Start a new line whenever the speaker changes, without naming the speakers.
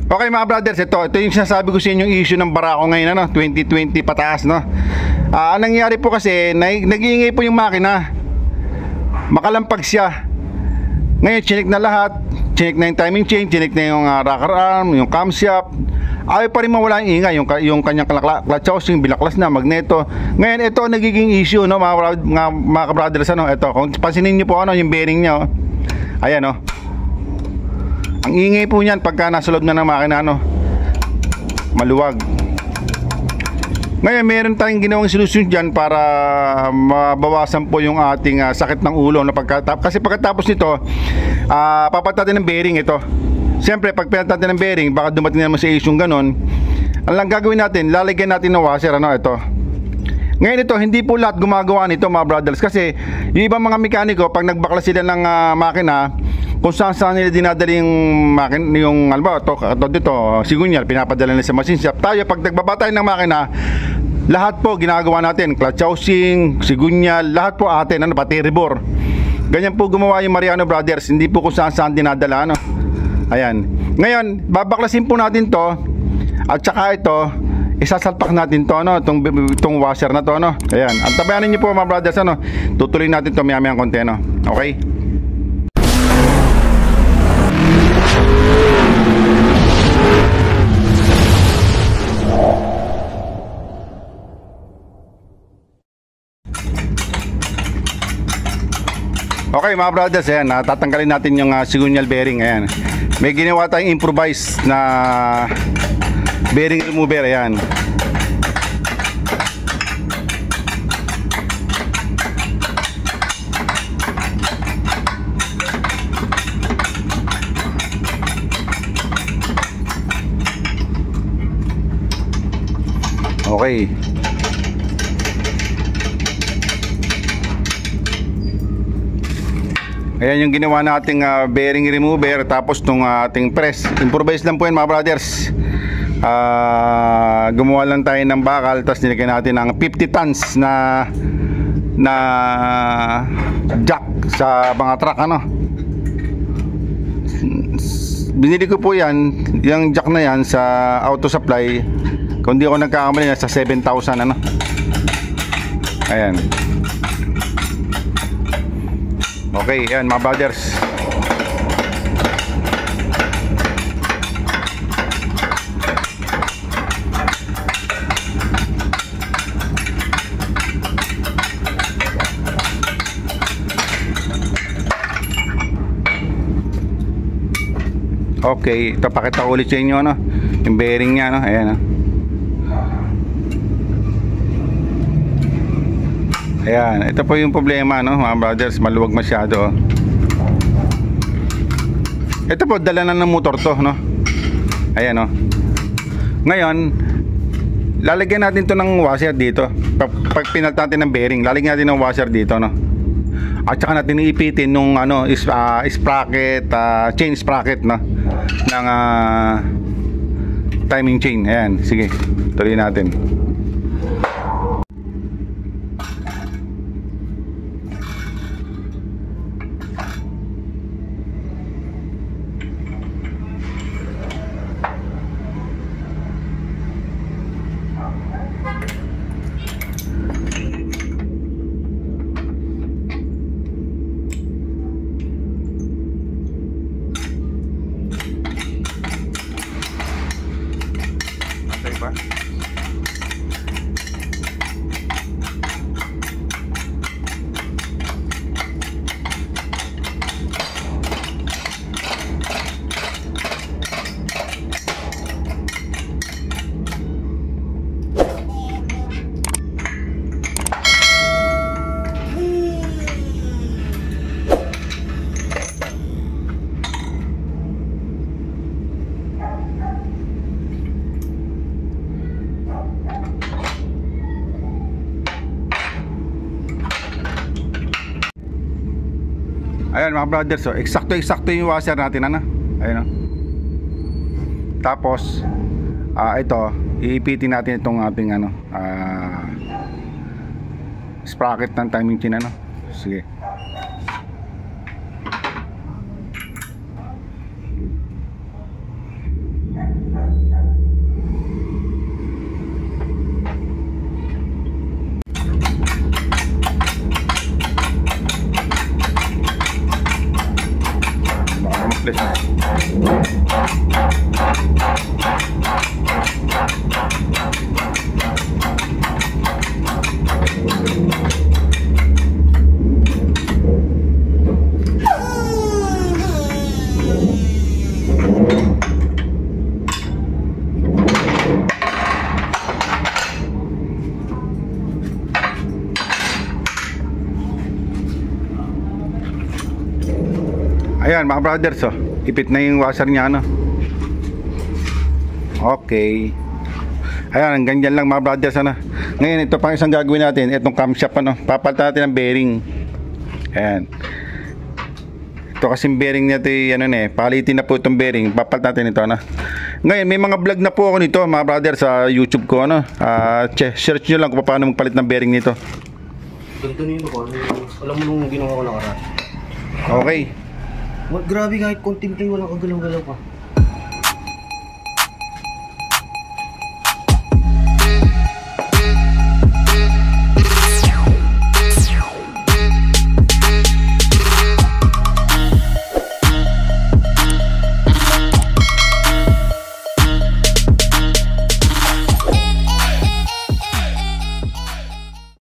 Okay mga brothers, ito yung sinasabi ko sa inyo, yung issue ng barako ngayon, ano, 2020 pataas, no. Ang nangyayari po kasi, nag-iingay po yung makina, makalampag siya. Ngayon chinik na lahat, chinik na yung timing chain, chinik na yung rocker arm, yung camshaft. Ayaw pa rin mawala yung ingay, yung kanyang clutch housing, binaklas na, magneto. Ngayon ito nagiging issue, no, mga brothers, ano. Ito, kung pansinin niyo po, ano, yung bearing niya, oh. Ayan, oh. Ang ingay po niyan pagka nasa loob na ng makina, no, maluwag. Ngayon meron tayong ginawang solusyon dyan para mabawasan po yung ating sakit ng ulo, no? Kasi pagkatapos nito, papat natin ng bearing ito. Siyempre pag pinat natin ng bearing, baka dumating naman sa issue ganon. Ang lang gagawin natin, lalagyan natin ng washer, ano, ito. Ngayon ito, hindi po lahat gumagawa nito mga brothers, kasi yung ibang mga mekaniko pag nagbakla sila ng makina, kung saan nila dinadala yung makina, yung alba, dito, sigunyal, pinapadala nila sa machine shop. Tayo, pag nagbaba tayo ng makina, lahat po ginagawa natin, clutch housing, sigunyal, lahat po atin, ano, pati rebore. Ganyan po gumawa yung Mariano Brothers, hindi po kung saan dinadala, ano. Ayan. Ngayon, babaklasin po natin to, at saka ito, isasalpak natin to, no, itong washer na to, no. Ayan. At tabayanin niyo po mga brothers, ano, tutuloy natin to maya-maya konti, no. Okay? Okay mga brothers, ayan, tatanggalin natin yung sigunyal bearing. Ayan, may ginawa tayong improvised na bearing remover. Ayan, okay. Ayan yung ginawa nating bearing remover. Tapos tong ating press, improvise lang po yan mga brothers. Gumawa lang tayo ng bakal, tapos nilagyan natin ng 50 tons na jack sa mga truck, ano. Binili ko po yan, yung jack na yan sa auto supply, kung di ako nagkakamali, sa 7,000, ano. Ayan. Okay, yan mga brothers. Okay, ito pakita ko ulit sa inyo, no, yung bearing nya, no. Ayan, no. Ayan, ito po yung problema, no, mga brothers, maluwag masyado. Ito po, dala na ng motor to, no. Ayan, no. Ngayon, lalagyan natin to ng washer dito. Pag pinalt natin ng bearing, lalagyan natin ng washer dito, no. At saka natin iipitin nung ano, sprocket, chain sprocket, no, ng timing chain. Ayan, sige, tuloy natin. Ba? Ayan mga brothers, so eksakto yung washer natin, ano. Ayan, no? Tapos ito, iipitin natin itong ating ano, sprocket ng timing chain, ano. Sige. Baka mag-flash. Ayan mga brothers, oh, ipit na yung washer niya, ano. Okay. Ayan, hanggang dyan lang mga brothers, ano. Ngayon, ito pang isang gagawin natin. Itong camshaft, ano, papalitan natin ng bearing. Ayan. Ito kasing bearing nito, ano na, palitin na po itong bearing. Papalitan natin ito, ano. Ngayon, may mga vlog na po ako nito mga brothers sa YouTube ko, ano. Search nyo lang kung paano magpalit ng bearing nito.
Ganito nito ko. Alam mo nung ginawa ko nakaraan.
Okay.
Grabe, kahit konting play walang kagalaw-galaw pa.